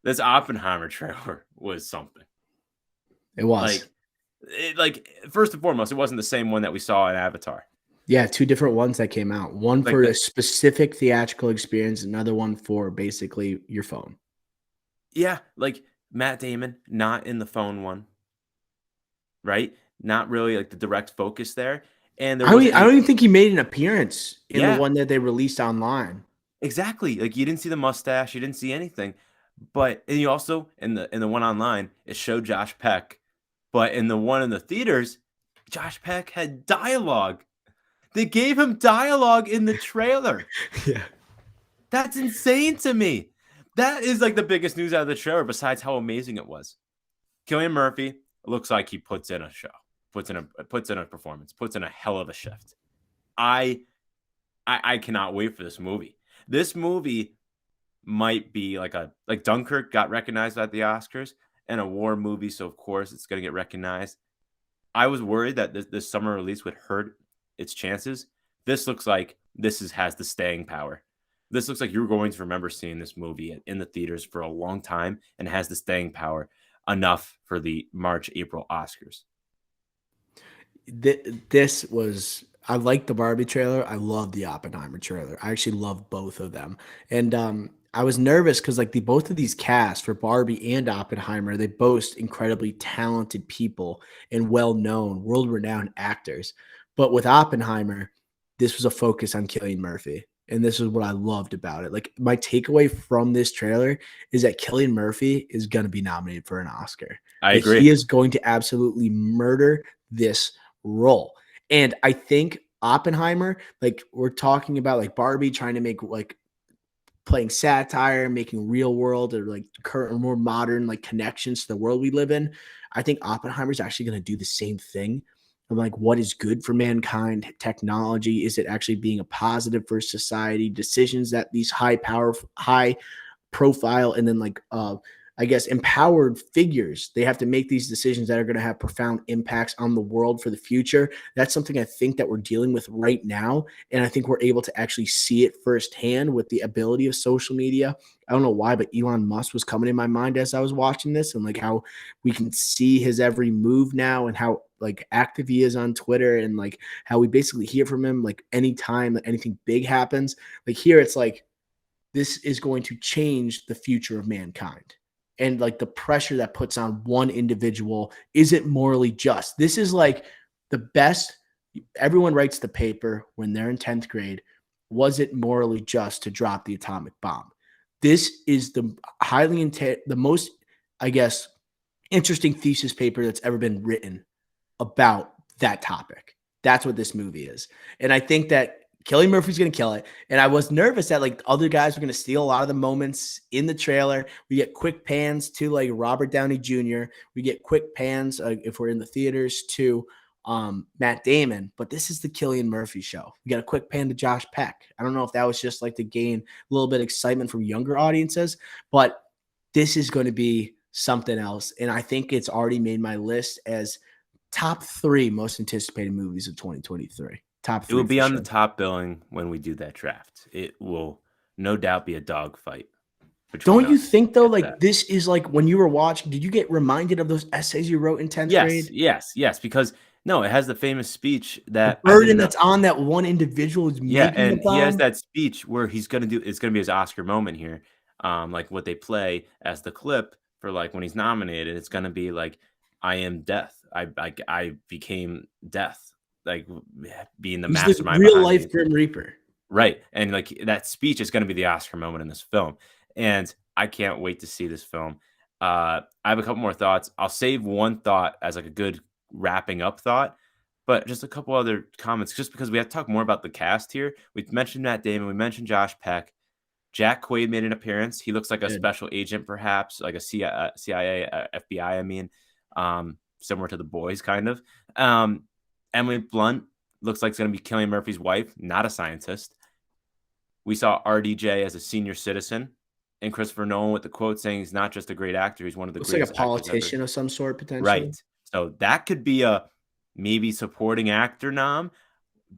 this Oppenheimer trailer was something. It was. Like, first and foremost, it wasn't the same one that we saw in Avatar. Yeah, two different ones that came out. One Like for a the specific theatrical experience, another one for basically your phone. Yeah, like Matt Damon, not in the phone one, right? Not really like the direct focus there. And there wasn't I any don't even think he made an appearance in the Yeah, one that they released online. exactly. Like you didn't see the mustache, you didn't see anything. But and you also in the one online, it showed Josh Peck, but in the one in the theaters, Josh Peck had dialogue. They gave him dialogue in the trailer. Yeah. That's insane to me. That is like the biggest news out of the trailer besides how amazing it was. Cillian Murphy looks like he puts in a show, puts in a performance, puts in a hell of a shift. I I cannot wait for this movie. This movie might be like Dunkirk got recognized at the Oscars and a war movie, so of course it's going to get recognized. I was worried that this summer release would hurt its chances. This looks like has the staying power. This looks like you're going to remember seeing this movie in the theaters for a long time and has the staying power enough for the March April Oscars. This was I like the Barbie trailer. I love the Oppenheimer trailer. I actually love both of them. And I was nervous because like the both of these casts for Barbie and Oppenheimer, they boast incredibly talented people and well-known, world-renowned actors. But with Oppenheimer, this was a focus on Cillian Murphy. And this is what I loved about it. Like my takeaway from this trailer is that Cillian Murphy is going to be nominated for an Oscar. I That he agree. is going to absolutely murder this role. And I think Oppenheimer, like we're talking about like Barbie trying to make like playing satire, making real world or like current or more modern like connections to the world we live in. I think Oppenheimer is actually going to do the same thing. Of like what is good for mankind, technology, is it actually being a positive for society, decisions that these high profile and then like I guess empowered figures, they have to make these decisions that are going to have profound impacts on the world for the future. That's something I think that we're dealing with right now, and I think we're able to actually see it firsthand with the ability of social media. I don't know why, but Elon Musk was coming in my mind as I was watching this, and like how we can see his every move now and how like active he is on Twitter, and like how we basically hear from him like anytime that anything big happens. Like here it's like this is going to change the future of mankind. And like the pressure that puts on one individual isn't morally just. This is like the best. Everyone writes the paper when they're in 10th grade. Was it morally just to drop the atomic bomb? This is the the most, I guess, interesting thesis paper that's ever been written about that topic. That's what this movie is. And I think that Kelly Murphy's going to kill it. And I was nervous that like other guys were going to steal a lot of the moments in the trailer. We get quick pans to like Robert Downey Jr. We get quick pans if we're in the theaters to Matt Damon. But this is the Cillian Murphy show. We got a quick pan to Josh Peck. I don't know if that was just like to gain a little bit of excitement from younger audiences, but this is going to be something else. And I think it's already made my list as top 3 most anticipated movies of 2023. Top It will 3 be for on the sure. top billing when we do that draft. It will no doubt be a dogfight between Don't you us think to though, get like that. this is like when you were watching, did you get reminded of those essays you wrote in 10th Yes, grade? yes, yes. Because no, it has the famous speech The that I burden didn't know. that's on that one individual who's Yeah, making the and he has bomb. that speech where he's gonna do it's gonna be his Oscar moment here. Like what they play as the clip for like when he's nominated, it's gonna be like, I am death. I became death, like being the He's the mastermind real behind life these. Grim Reaper. Right. And like that speech is gonna be the Oscar moment in this film. And I can't wait to see this film. I have a couple more thoughts. I'll save one thought as like a good wrapping up thought, but just a couple other comments, just because we have to talk more about the cast here. We mentioned Matt Damon, we mentioned Josh Peck. Jack Quaid made an appearance. He looks like a Good. special agent, perhaps like a CIA, FBI. I mean, similar to the boys, kind of. Emily Blunt looks like it's going to be Cillian Murphy's wife, not a scientist. We saw RDJ as a senior citizen, and Christopher Nolan with the quote saying he's not just a great actor, he's one of the Looks like a greatest actors ever. politician of some sort Right. potentially. So that could be a maybe supporting actor nom.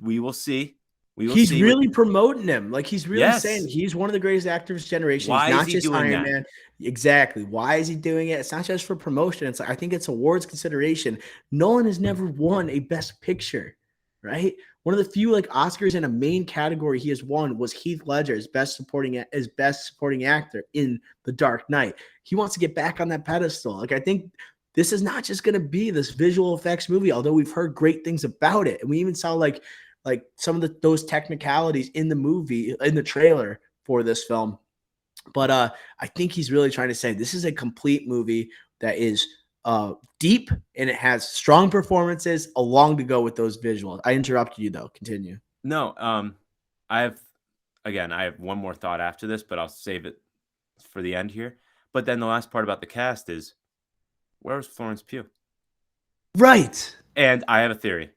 We will see. We will He's see what. really promoting him. Like, he's really saying Yes. he's one of the greatest actors of his generation. He's Why is not he just doing Iron that? Man. Exactly. Why is he doing it? It's not just for promotion. It's I think it's awards consideration. Nolan has never won a Best Picture, right? One of the few like Oscars in a main category he has won was Heath Ledger as best supporting actor in The Dark Knight. He wants to get back on that pedestal. Like, I think this is not just going to be this visual effects movie, although we've heard great things about it, and we even saw like some of those technicalities in the movie, in the trailer for this film. But I think he's really trying to say this is a complete movie that is deep and it has strong performances along to go with those visuals. I interrupted you though. Continue. No, I have I have one more thought after this, but I'll save it for the end here. But then the last part about the cast is, where was Florence Pugh? Right. And I have a theory.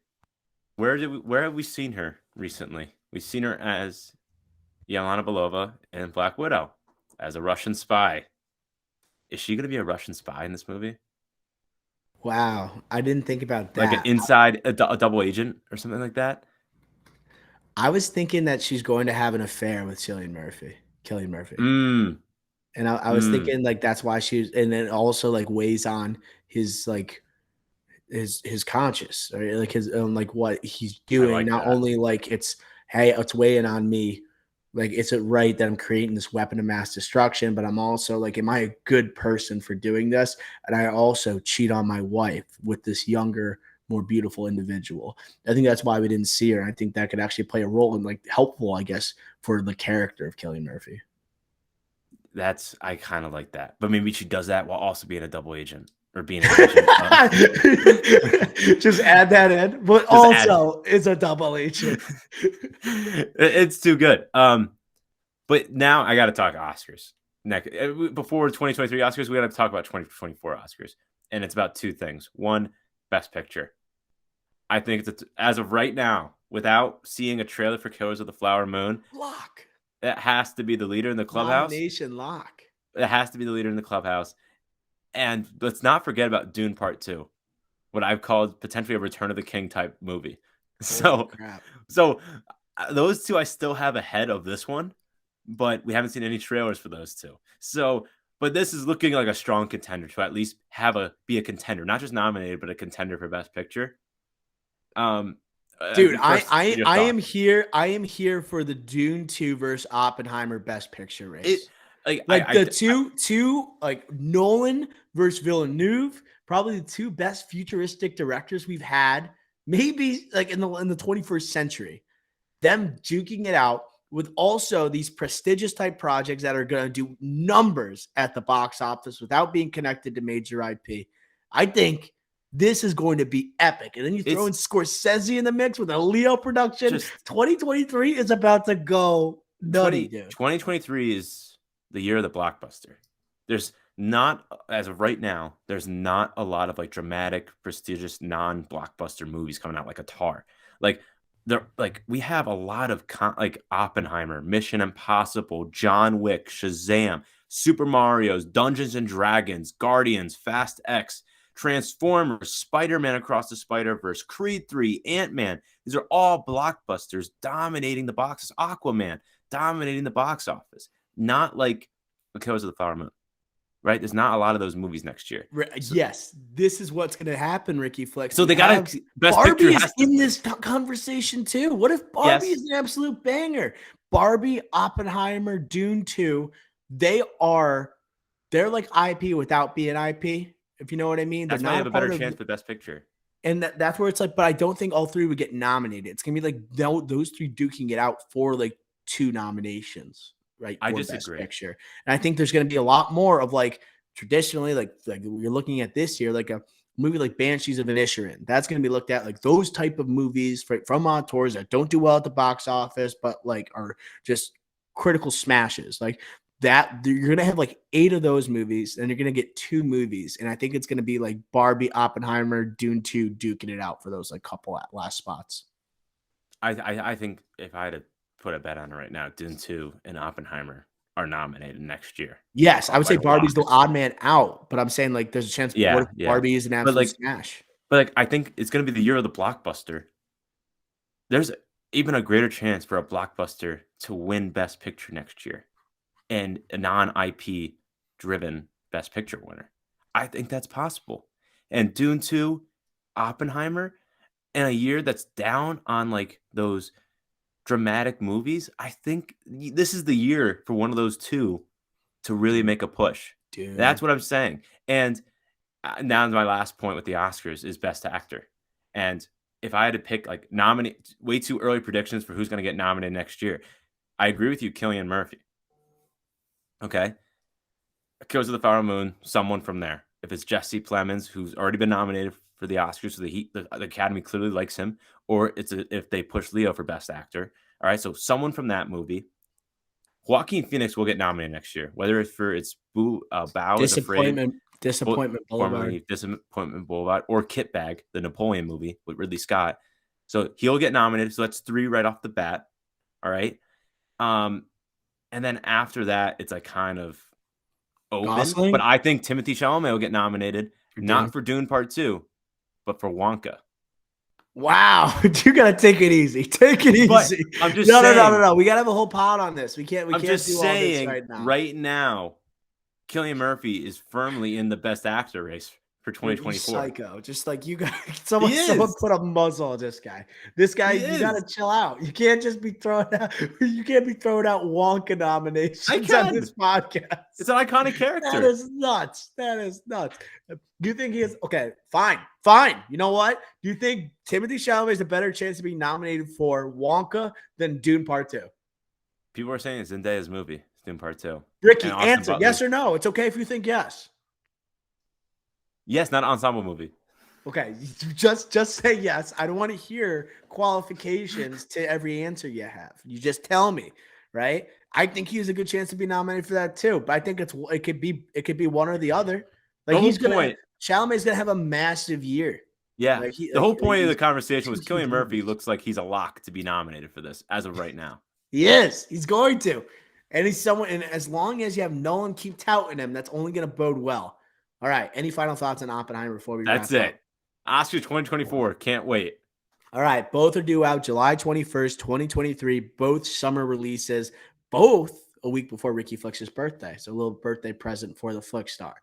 Where have we seen her recently? We've seen her as Yelena Belova in Black Widow as a Russian spy. Is she going to be a Russian spy in this movie? Wow. I didn't think about Like an that. inside a double agent or something like that? I was thinking that she's going to have an affair with Cillian Murphy. Killian Murphy. Mm, And I was mm. thinking like that's why she's, and then also like weighs on his like his conscious, right? Like his like what he's I doing. like Not that. only like it's weighing on me, like is it right that I'm creating this weapon of mass destruction, but I'm also like, am I a good person for doing this? And I also cheat on my wife with this younger, more beautiful individual. I think that's why we didn't see her. I think that could actually play a role and like helpful, I guess, for the character of Cillian Murphy. I kind of like that. But maybe she does that while also being a double agent or being an agent of. Just add that in, but Just add. also it's a double agent. It's too good. But now I got to talk Oscars. Next, before 2023 Oscars, we got to talk about 2024 Oscars, and it's about two things. One, Best Picture. I think as of right now, without seeing a trailer for Killers of the Flower Moon, Lock. it has to be the leader in the clubhouse. Nomination lock. It has to be the leader in the clubhouse. And let's not forget about Dune Part 2, what I've called potentially a Return of the King type movie. Holy crap. So those two I still have ahead of this one, but we haven't seen any trailers for those two. So, but this is looking like a strong contender to at least be a contender, not just nominated, but a contender for Best Picture. Dude, first, I am here. I am here for the Dune 2 versus Oppenheimer Best Picture race. Two like Nolan versus Villeneuve, probably the two best futuristic directors we've had, maybe like in the 21st century. Them duking it out with also these prestigious type projects that are going to do numbers at the box office without being connected to major IP. I think this is going to be epic. And then you throw in Scorsese in the mix with a Leo production. 2023 is about to go nutty, dude. 2023 is the year of the blockbuster. There's not, as of right now, there's not a lot of like dramatic, prestigious, non-blockbuster movies coming out like a Tar. We have a lot of like Oppenheimer, Mission Impossible, John Wick, Shazam, Super Mario's, Dungeons and Dragons, Guardians, Fast X, Transformers, Spider-Man Across the Spider-Verse, Creed 3, Ant-Man. These are all blockbusters dominating the boxes. Aquaman dominating the box office. Not like The Killers of the Flower Moon, right? There's not a lot of those movies next year. Yes, this is what's going to happen, Ricky Flex. So they got to Best Barbie Picture is in this conversation too. What if Barbie is an absolute banger? Barbie, Oppenheimer, Dune 2, they're like IP without being IP, if you know what I mean. That's they're why not they have a better chance for Best Picture. And that's where it's like, but I don't think all three would get nominated. It's gonna be like those three duking it out for like 2 nominations, right? I for disagree. Best Picture. And I think there's gonna be a lot more of like traditionally, like you're looking at this year, like a movie like Banshees of Inisherin. That's gonna be looked at like those type of movies from auteurs that don't do well at the box office, but like are just critical smashes. Like that you're gonna have like 8 of those movies, and you're gonna get 2 movies, and I think it's gonna be like Barbie, Oppenheimer, Dune 2 duking it out for those like couple at last spots. I think if I had to put a bet on it right now, Dune 2 and Oppenheimer are nominated next year. Yes, I would say Barbie's the odd man out, but I'm saying like there's a chance. What if Barbie is an absolute smash? But like I think it's gonna be the year of the blockbuster. even a greater chance for a blockbuster to win Best Picture next year and a non-IP driven Best Picture winner. I think that's possible. And Dune 2, Oppenheimer, in a year that's down on like those dramatic movies, I think this is the year for one of those two to really make a push. Dune. That's what I'm saying. And now my last point with the Oscars is Best Actor. And if I had to pick like nominate way too early predictions for who's going to get nominated next year, I agree with you, Cillian Murphy. Okay. Killers of the Flower Moon, someone from there. If it's Jesse Plemons, who's already been nominated for the Oscars, so the Academy clearly likes him, or if they push Leo for Best Actor. All right, so someone from that movie. Joaquin Phoenix will get nominated next year, whether it's for its Bow is Afraid, Disappointment Boulevard. formerly Disappointment Boulevard, or Kit Bag, the Napoleon movie with Ridley Scott. So he'll get nominated. So that's 3 right off the bat. All right. And then after that, it's like kind of open. Gosling? But I think Timothée Chalamet will get nominated, not Dune. for Dune Part 2, but for Wonka. Wow, you gotta take it easy. Take it But easy. I'm just No. saying. We gotta have a whole pod on this. We can't. I'm just do all this saying right now. now, Cillian Murphy is firmly in the Best Actor race for You're 2024. psycho. Just like you got someone He is. put a muzzle on this guy. This guy, He you gotta is. chill out. You can't just be throwing out. You can't be throwing out Wonka nominations I on can. this podcast. It's an iconic That character. is nuts. That is nuts. Do you think he is okay? Fine. You know what? Do you think Timothée Chalamet is a better chance to be nominated for Wonka than Dune Part 2? People are saying it's Zendaya's movie, Dune Part 2. Ricky, And Austin answer Butler. yes or no. It's okay if you think yes. Yes, not an ensemble movie. Okay, just say yes. I don't want to hear qualifications to every answer you have. You just tell me, right? I think he has a good chance to be nominated for that too. But I think it could be one or the other. Like The whole point. Chalamet's gonna have a massive year. Yeah. Like the whole point of the he's conversation was two huge Cillian Murphy movies. looks like he's a lock to be nominated for this as of right now. He is. He's going to. And he's someone, and as long as you have Nolan keep touting him, that's only going to bode well. All right. Any final thoughts on Oppenheimer before we That's wrap it. up? Oscar 2024. Can't wait. All right. Both are due out July 21st, 2023. Both summer releases, both a week before Ricky Flick's birthday. So a little birthday present for the Flick star.